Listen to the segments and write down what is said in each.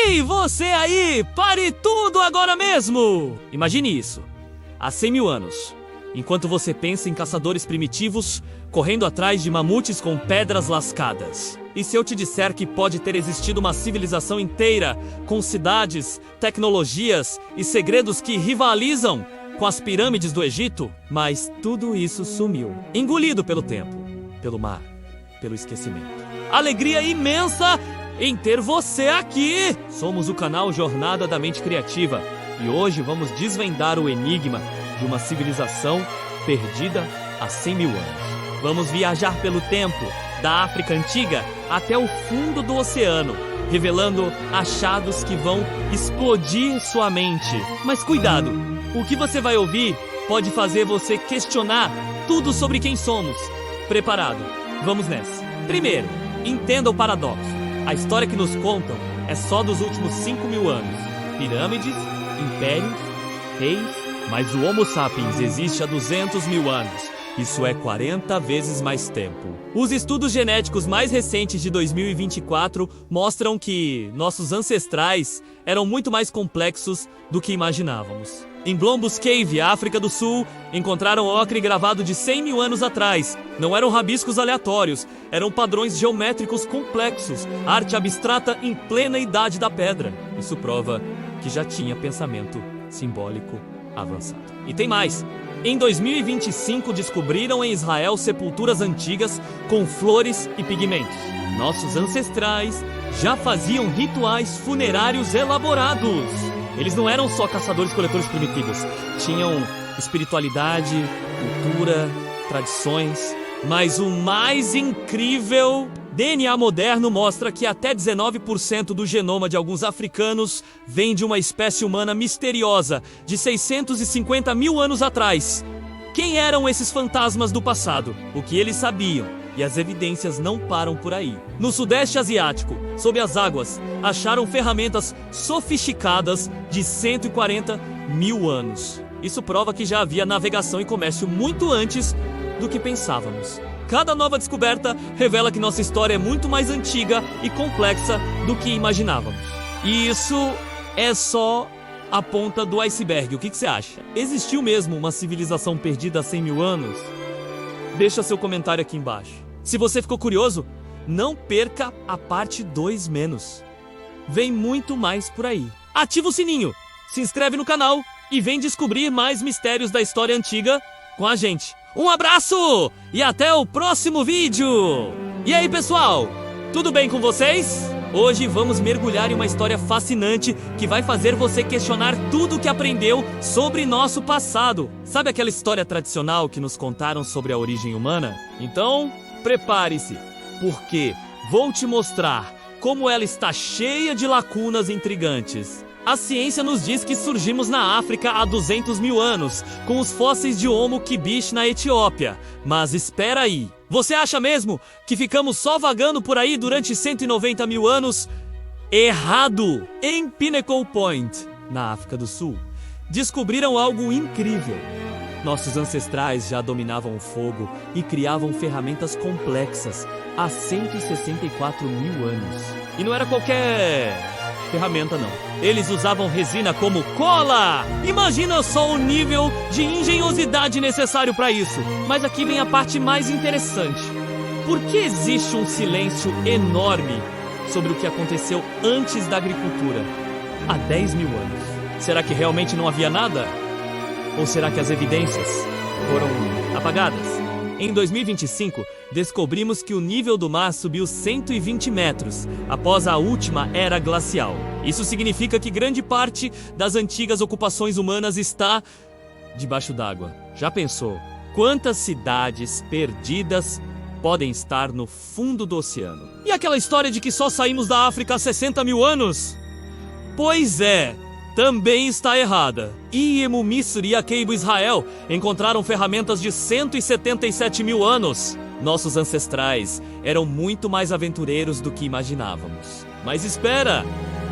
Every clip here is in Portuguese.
Ei, você aí! Pare tudo agora mesmo! Imagine isso. Há 100 mil anos, enquanto você pensa em caçadores primitivos correndo atrás de mamutes com pedras lascadas. E se eu te disser que pode ter existido uma civilização inteira, com cidades, tecnologias e segredos que rivalizam com as pirâmides do Egito? Mas tudo isso sumiu, engolido pelo tempo, pelo mar, pelo esquecimento. Alegria imensa em ter você aqui! Somos o canal Jornada da Mente Criativa e hoje vamos desvendar o enigma de uma civilização perdida há 100 mil anos. Vamos viajar pelo tempo, da África Antiga até o fundo do oceano, revelando achados que vão explodir sua mente. Mas cuidado, o que você vai ouvir pode fazer você questionar tudo sobre quem somos. Preparado? Vamos nessa. Primeiro, entenda o paradoxo. A história que nos contam é só dos últimos 5 mil anos. Pirâmides, impérios, reis, mas o Homo sapiens existe há 200 mil anos. Isso é 40 vezes mais tempo. Os estudos genéticos mais recentes de 2024 mostram que nossos ancestrais eram muito mais complexos do que imaginávamos. Em Blombus Cave, África do Sul, encontraram ocre gravado de 100 mil anos atrás. Não eram rabiscos aleatórios, eram padrões geométricos complexos, arte abstrata em plena idade da pedra. Isso prova que já tinha pensamento simbólico avançado. E tem mais. Em 2025, descobriram em Israel sepulturas antigas com flores e pigmentos. Nossos ancestrais já faziam rituais funerários elaborados. Eles não eram só caçadores-coletores primitivos. Tinham espiritualidade, cultura, tradições. Mas o mais incrível... DNA moderno mostra que até 19% do genoma de alguns africanos vem de uma espécie humana misteriosa de 650 mil anos atrás. Quem eram esses fantasmas do passado? O que eles sabiam? E as evidências não param por aí. No Sudeste Asiático, sob as águas, acharam ferramentas sofisticadas de 140 mil anos. Isso prova que já havia navegação e comércio muito antes do que pensávamos. Cada nova descoberta revela que nossa história é muito mais antiga e complexa do que imaginávamos. E isso é só a ponta do iceberg. O que você acha? Existiu mesmo uma civilização perdida há 100 mil anos? Deixa seu comentário aqui embaixo. Se você ficou curioso, não perca a parte 2 menos. Vem muito mais por aí. Ativa o sininho, se inscreve no canal e vem descobrir mais mistérios da história antiga com a gente. Um abraço e até o próximo vídeo! E aí, pessoal? Tudo bem com vocês? Hoje vamos mergulhar em uma história fascinante que vai fazer você questionar tudo o que aprendeu sobre nosso passado. Sabe aquela história tradicional que nos contaram sobre a origem humana? Então, prepare-se, porque vou te mostrar como ela está cheia de lacunas intrigantes. A ciência nos diz que surgimos na África há 200 mil anos, com os fósseis de Homo Kibish na Etiópia. Mas espera aí, você acha mesmo que ficamos só vagando por aí durante 190 mil anos? Errado! Em Pinnacle Point, na África do Sul, descobriram algo incrível. Nossos ancestrais já dominavam o fogo e criavam ferramentas complexas há 164 mil anos. E não era qualquer ferramenta não. Eles usavam resina como cola! Imagina só o nível de engenhosidade necessário para isso. Mas aqui vem a parte mais interessante. Por que existe um silêncio enorme sobre o que aconteceu antes da agricultura, há 10 mil anos? Será que realmente não havia nada? Ou será que as evidências foram apagadas? Em 2025, descobrimos que o nível do mar subiu 120 metros após a última era glacial. Isso significa que grande parte das antigas ocupações humanas está debaixo d'água. Já pensou? Quantas cidades perdidas podem estar no fundo do oceano? E aquela história de que só saímos da África há 60 mil anos? Pois é, também está errada. Iemu Misri e Akeibo Israel encontraram ferramentas de 177 mil anos. Nossos ancestrais eram muito mais aventureiros do que imaginávamos. Mas espera,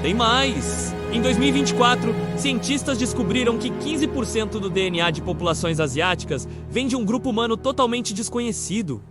tem mais! Em 2024, cientistas descobriram que 15% do DNA de populações asiáticas vem de um grupo humano totalmente desconhecido.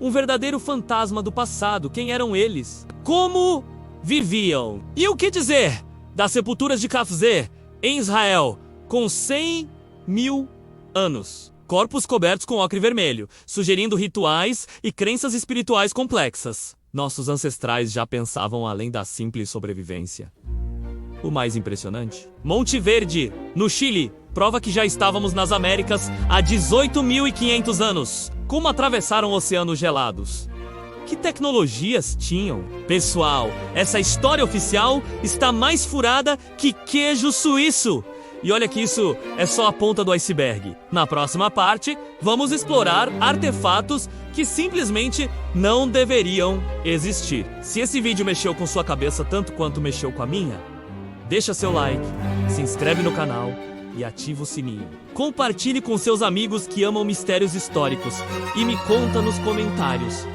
Um verdadeiro fantasma do passado. Quem eram eles? Como viviam. E o que dizer das sepulturas de Kafze, em Israel, com 100 mil anos? Corpos cobertos com ocre vermelho, sugerindo rituais e crenças espirituais complexas. Nossos ancestrais já pensavam além da simples sobrevivência. O mais impressionante? Monte Verde, no Chile, prova que já estávamos nas Américas há 18.500 anos. Como atravessaram oceanos gelados? Que tecnologias tinham? Pessoal, essa história oficial está mais furada que queijo suíço. E olha que isso é só a ponta do iceberg. Na próxima parte, vamos explorar artefatos que simplesmente não deveriam existir. Se esse vídeo mexeu com sua cabeça tanto quanto mexeu com a minha, deixa seu like, se inscreve no canal e ativa o sininho. Compartilhe com seus amigos que amam mistérios históricos e me conta nos comentários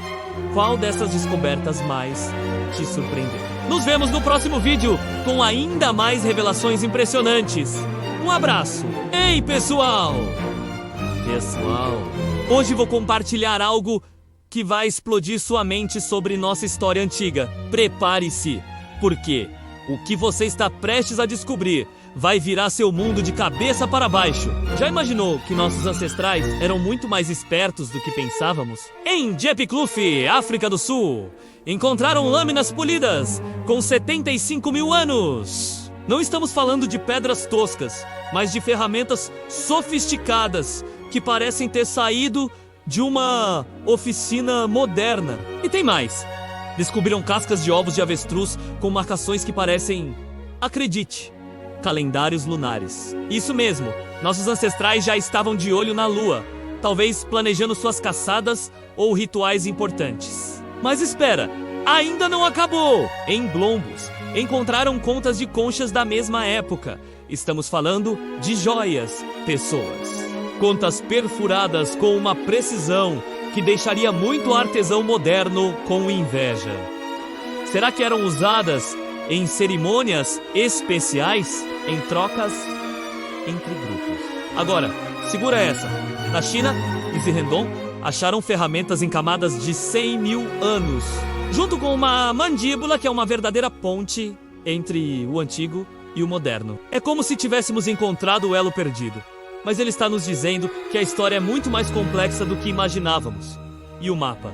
qual dessas descobertas mais te surpreendeu. Nos vemos no próximo vídeo com ainda mais revelações impressionantes. Um abraço! Ei, pessoal! Hoje vou compartilhar algo que vai explodir sua mente sobre nossa história antiga. Prepare-se, porque o que você está prestes a descobrir vai virar seu mundo de cabeça para baixo. Já imaginou que nossos ancestrais eram muito mais espertos do que pensávamos? Em Jepkloof, África do Sul, encontraram lâminas polidas com 75 mil anos. Não estamos falando de pedras toscas, mas de ferramentas sofisticadas que parecem ter saído de uma oficina moderna. E tem mais. Descobriram cascas de ovos de avestruz com marcações que parecem, acredite, calendários lunares. Isso mesmo, nossos ancestrais já estavam de olho na lua, talvez planejando suas caçadas ou rituais importantes. Mas espera, ainda não acabou! Em Blombos, encontraram contas de conchas da mesma época. Estamos falando de joias, pessoas. Contas perfuradas com uma precisão que deixaria muito artesão moderno com inveja. Será que eram usadas em cerimônias especiais, em trocas entre grupos? Agora, segura essa. Na China, em Zirrendon, acharam ferramentas em camadas de 100 mil anos, junto com uma mandíbula que é uma verdadeira ponte entre o antigo e o moderno. É como se tivéssemos encontrado o elo perdido. Mas ele está nos dizendo que a história é muito mais complexa do que imaginávamos. E o mapa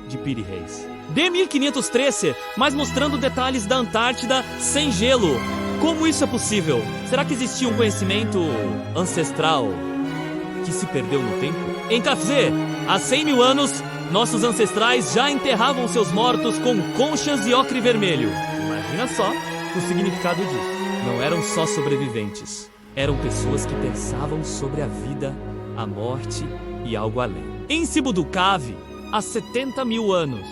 de Piri Reis. D1513, mas mostrando detalhes da Antártida sem gelo. Como isso é possível? Será que existia um conhecimento ancestral que se perdeu no tempo? Em Kafze, há 100 mil anos, nossos ancestrais já enterravam seus mortos com conchas e ocre vermelho. Imagina só o significado disso. Não eram só sobreviventes. Eram pessoas que pensavam sobre a vida, a morte e algo além. Em Sibudukave, há 70 mil anos,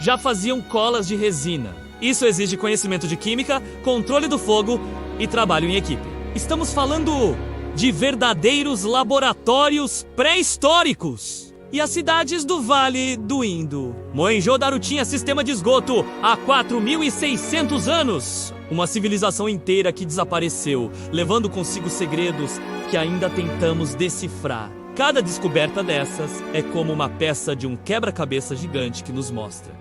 já faziam colas de resina. Isso exige conhecimento de química, controle do fogo e trabalho em equipe. Estamos falando de verdadeiros laboratórios pré-históricos. E as cidades do Vale do Indo. Mohenjo-Daro tinha sistema de esgoto há 4.600 anos. Uma civilização inteira que desapareceu, levando consigo segredos que ainda tentamos decifrar. Cada descoberta dessas é como uma peça de um quebra-cabeça gigante que nos mostra.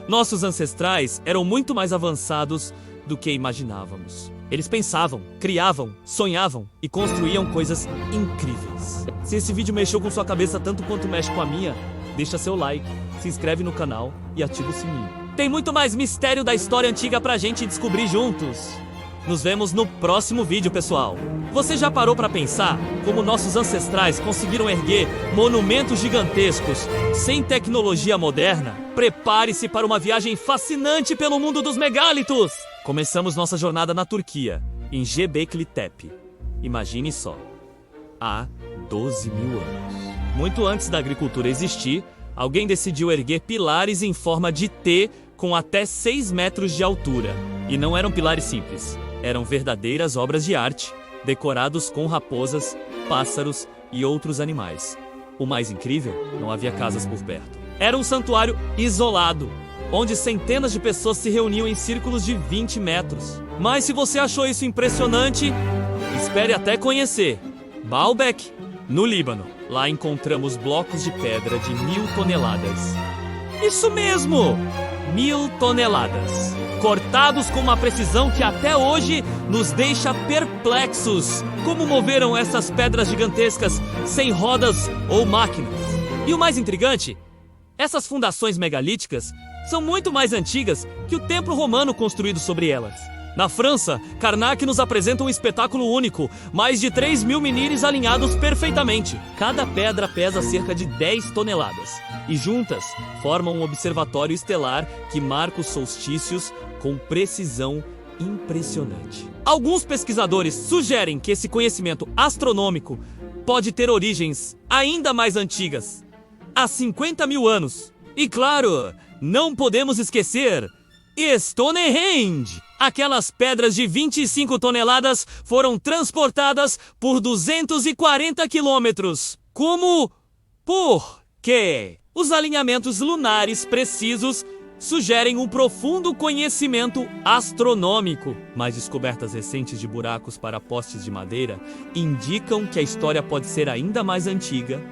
Nossos ancestrais eram muito mais avançados do que imaginávamos. Eles pensavam, criavam, sonhavam e construíam coisas incríveis. Se esse vídeo mexeu com sua cabeça tanto quanto mexe com a minha, deixa seu like, se inscreve no canal e ativa o sininho. Tem muito mais mistério da história antiga pra gente descobrir juntos. Nos vemos no próximo vídeo, pessoal. Você já parou pra pensar como nossos ancestrais conseguiram erguer monumentos gigantescos sem tecnologia moderna? Prepare-se para uma viagem fascinante pelo mundo dos megálitos! Começamos nossa jornada na Turquia, em Göbekli Tepe. Imagine só, há 12 mil anos. Muito antes da agricultura existir, alguém decidiu erguer pilares em forma de T com até 6 metros de altura. E não eram pilares simples, eram verdadeiras obras de arte, decorados com raposas, pássaros e outros animais. O mais incrível, não havia casas por perto. Era um santuário isolado, onde centenas de pessoas se reuniam em círculos de 20 metros. Mas se você achou isso impressionante, espere até conhecer Baalbek, no Líbano. Lá encontramos blocos de pedra de 1.000 toneladas. Isso mesmo! 1.000 toneladas. cortados com uma precisão que até hoje nos deixa perplexos. Como moveram essas pedras gigantescas sem rodas ou máquinas? E o mais intrigante, essas fundações megalíticas são muito mais antigas que o templo romano construído sobre elas. Na França, Karnak nos apresenta um espetáculo único, mais de 3.000 menires alinhados perfeitamente. Cada pedra pesa cerca de 10 toneladas, e juntas formam um observatório estelar que marca os solstícios com precisão impressionante. Alguns pesquisadores sugerem que esse conhecimento astronômico pode ter origens ainda mais antigas, há 50 mil anos. E claro, não podemos esquecer Stonehenge! Aquelas pedras de 25 toneladas foram transportadas por 240 quilômetros. Como? Por quê? Os alinhamentos lunares precisos sugerem um profundo conhecimento astronômico, mas descobertas recentes de buracos para postes de madeira indicam que a história pode ser ainda mais antiga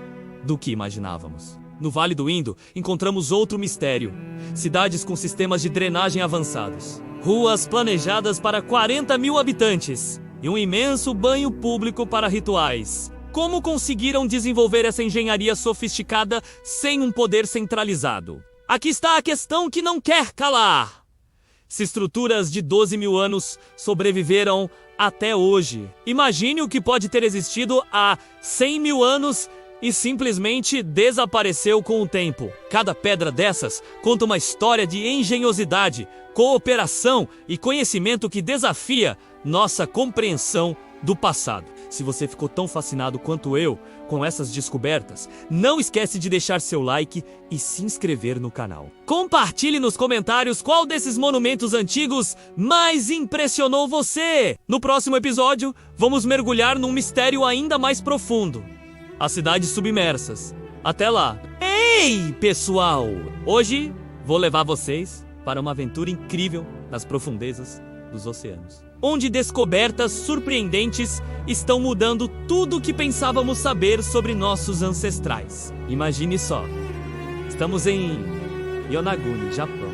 do que imaginávamos. No Vale do Indo, encontramos outro mistério: cidades com sistemas de drenagem avançados, ruas planejadas para 40 mil habitantes e um imenso banho público para rituais. Como conseguiram desenvolver essa engenharia sofisticada sem um poder centralizado? Aqui está a questão que não quer calar. Se estruturas de 12 mil anos sobreviveram até hoje, imagine o que pode ter existido há 100 mil anos e simplesmente desapareceu com o tempo. Cada pedra dessas conta uma história de engenhosidade, cooperação e conhecimento que desafia nossa compreensão do passado. Se você ficou tão fascinado quanto eu com essas descobertas, não esquece de deixar seu like e se inscrever no canal. Compartilhe nos comentários qual desses monumentos antigos mais impressionou você. No próximo episódio, vamos mergulhar num mistério ainda mais profundo: as cidades submersas. Até lá! Ei, pessoal! Hoje vou levar vocês para uma aventura incrível nas profundezas dos oceanos, onde descobertas surpreendentes estão mudando tudo o que pensávamos saber sobre nossos ancestrais. Imagine só, estamos em Yonaguni, Japão.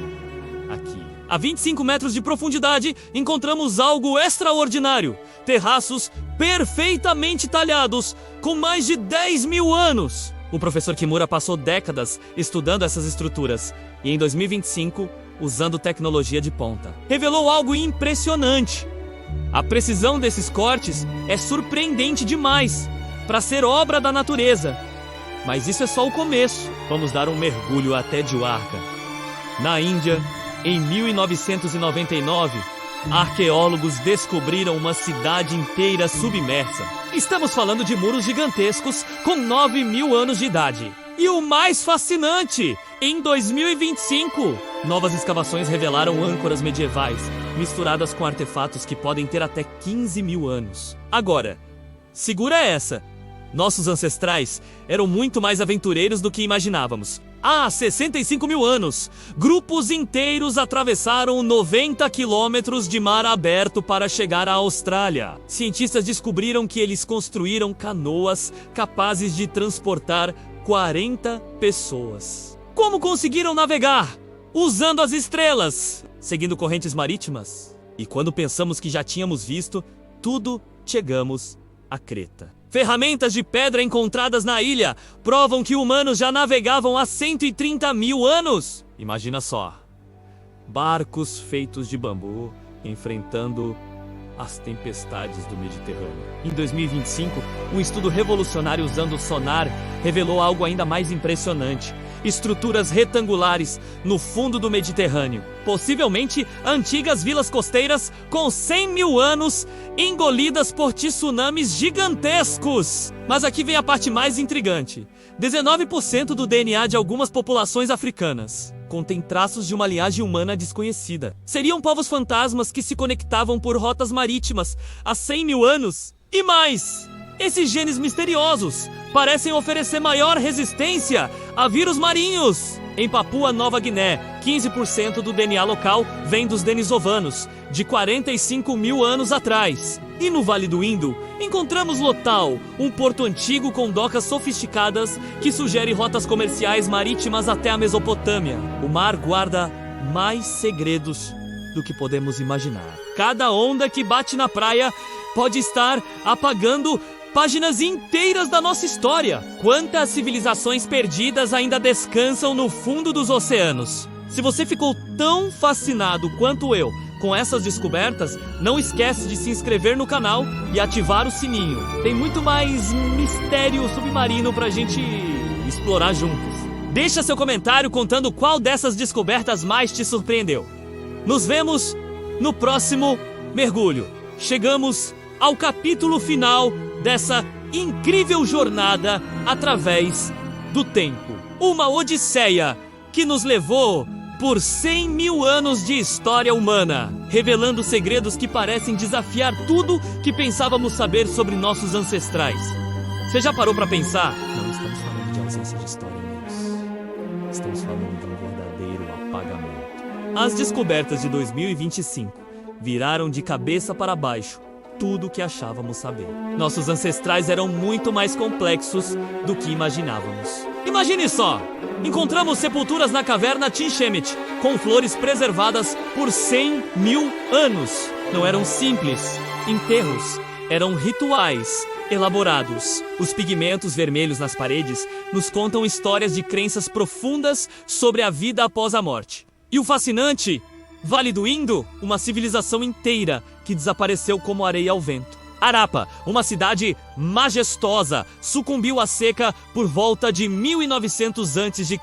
Aqui, a 25 metros de profundidade, encontramos algo extraordinário: terraços perfeitamente talhados, com mais de 10 mil anos. O professor Kimura passou décadas estudando essas estruturas e em 2025, usando tecnologia de ponta, revelou algo impressionante. A precisão desses cortes é surpreendente demais para ser obra da natureza. Mas isso é só o começo. Vamos dar um mergulho até Dwarka. Na Índia, em 1999, arqueólogos descobriram uma cidade inteira submersa. Estamos falando de muros gigantescos com 9 mil anos de idade. E o mais fascinante, em 2025, novas escavações revelaram âncoras medievais, misturadas com artefatos que podem ter até 15 mil anos. Agora, segura essa! Nossos ancestrais eram muito mais aventureiros do que imaginávamos. Há 65 mil anos, grupos inteiros atravessaram 90 quilômetros de mar aberto para chegar à Austrália. Cientistas descobriram que eles construíram canoas capazes de transportar 40 pessoas. Como conseguiram navegar? Usando as estrelas, seguindo correntes marítimas. E quando pensamos que já tínhamos visto tudo, chegamos a Creta. Ferramentas de pedra encontradas na ilha provam que humanos já navegavam há 130 mil anos. Imagina só, barcos feitos de bambu enfrentando as tempestades do Mediterrâneo. Em 2025, um estudo revolucionário usando sonar revelou algo ainda mais impressionante: estruturas retangulares no fundo do Mediterrâneo, possivelmente antigas vilas costeiras com 100 mil anos, engolidas por tsunamis gigantescos. Mas aqui vem a parte mais intrigante: 19% do DNA de algumas populações africanas contém traços de uma linhagem humana desconhecida. Seriam povos fantasmas que se conectavam por rotas marítimas há 100 mil anos. E mais, esses genes misteriosos parecem oferecer maior resistência a vírus marinhos. Em Papua Nova Guiné, 15% do DNA local vem dos denisovanos, de 45 mil anos atrás. E no Vale do Indo, encontramos Lotal, um porto antigo com docas sofisticadas que sugere rotas comerciais marítimas até a Mesopotâmia. O mar guarda mais segredos do que podemos imaginar. Cada onda que bate na praia pode estar apagando páginas inteiras da nossa história. Quantas civilizações perdidas ainda descansam no fundo dos oceanos? Se você ficou tão fascinado quanto eu com essas descobertas, não esquece de se inscrever no canal e ativar o sininho. Tem muito mais mistério submarino pra gente explorar juntos. Deixa seu comentário contando qual dessas descobertas mais te surpreendeu. Nos vemos no próximo mergulho. Chegamos ao capítulo final dessa incrível jornada através do tempo. Uma odisseia que nos levou por 100 mil anos de história humana, revelando segredos que parecem desafiar tudo que pensávamos saber sobre nossos ancestrais. Você já parou para pensar? Não estamos falando de ausência de história, amigos. Estamos falando de um verdadeiro apagamento. As descobertas de 2025 viraram de cabeça para baixo tudo o que achávamos saber. Nossos ancestrais eram muito mais complexos do que imaginávamos. Imagine só! Encontramos sepulturas na caverna Tinshemet, com flores preservadas por 100 mil anos. Não eram simples enterros, eram rituais elaborados. Os pigmentos vermelhos nas paredes nos contam histórias de crenças profundas sobre a vida após a morte. E o fascinante, Vale do Indo, uma civilização inteira que desapareceu como areia ao vento. Harappa, uma cidade majestosa, sucumbiu à seca por volta de 1900 a.C.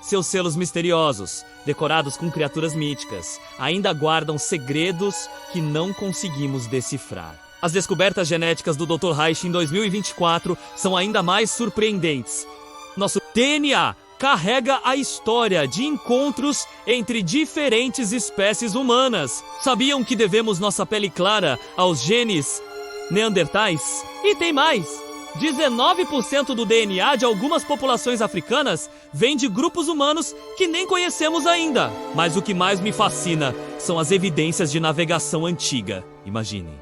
Seus selos misteriosos, decorados com criaturas míticas, ainda guardam segredos que não conseguimos decifrar. As descobertas genéticas do Dr. Reich em 2024 são ainda mais surpreendentes. Nosso DNA carrega a história de encontros entre diferentes espécies humanas. Sabiam que devemos nossa pele clara aos genes neandertais? E tem mais! 19% do DNA de algumas populações africanas vem de grupos humanos que nem conhecemos ainda. Mas o que mais me fascina são as evidências de navegação antiga. Imaginem,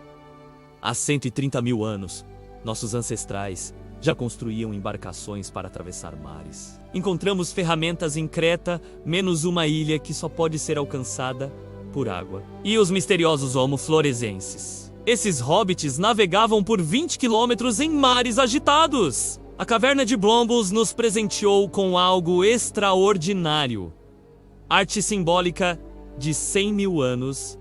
há 130 mil anos, nossos ancestrais já construíam embarcações para atravessar mares. Encontramos ferramentas em Creta, menos uma ilha que só pode ser alcançada por água. E os misteriosos Homo floresenses. Esses hobbits navegavam por 20 quilômetros em mares agitados. A caverna de Blombos nos presenteou com algo extraordinário. Arte simbólica de 100 mil anos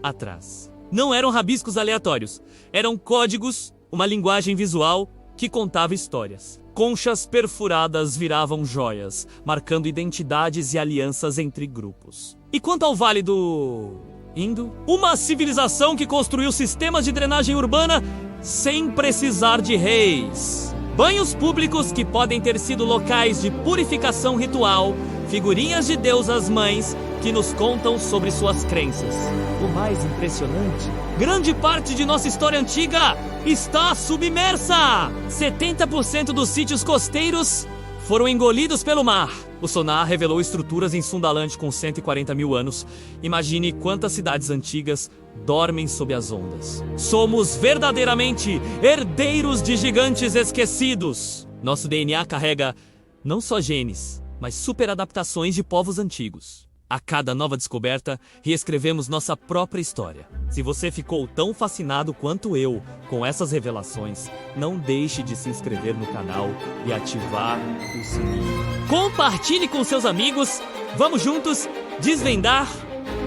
atrás. Não eram rabiscos aleatórios, eram códigos, uma linguagem visual que contava histórias. Conchas perfuradas viravam joias, marcando identidades e alianças entre grupos. E quanto ao Vale do Indo? Uma civilização que construiu sistemas de drenagem urbana sem precisar de reis. Banhos públicos que podem ter sido locais de purificação ritual, figurinhas de deusas mães que nos contam sobre suas crenças. O mais impressionante, grande parte de nossa história antiga está submersa! 70% dos sítios costeiros foram engolidos pelo mar. O sonar revelou estruturas em Sundaland com 140 mil anos. Imagine quantas cidades antigas dormem sob as ondas. Somos verdadeiramente herdeiros de gigantes esquecidos. Nosso DNA carrega não só genes, mas superadaptações de povos antigos. A cada nova descoberta, reescrevemos nossa própria história. Se você ficou tão fascinado quanto eu com essas revelações, não deixe de se inscrever no canal e ativar o sininho. Compartilhe com seus amigos. Vamos juntos desvendar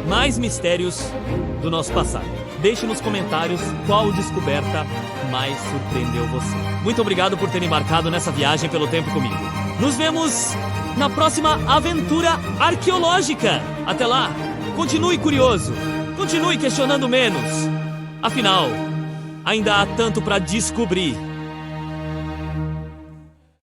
mais mistérios do nosso passado. Deixe nos comentários qual descoberta mais surpreendeu você. Muito obrigado por ter embarcado nessa viagem pelo tempo comigo. Nos vemos na próxima aventura arqueológica. Até lá, continue curioso, continue questionando menos. Afinal, ainda há tanto para descobrir.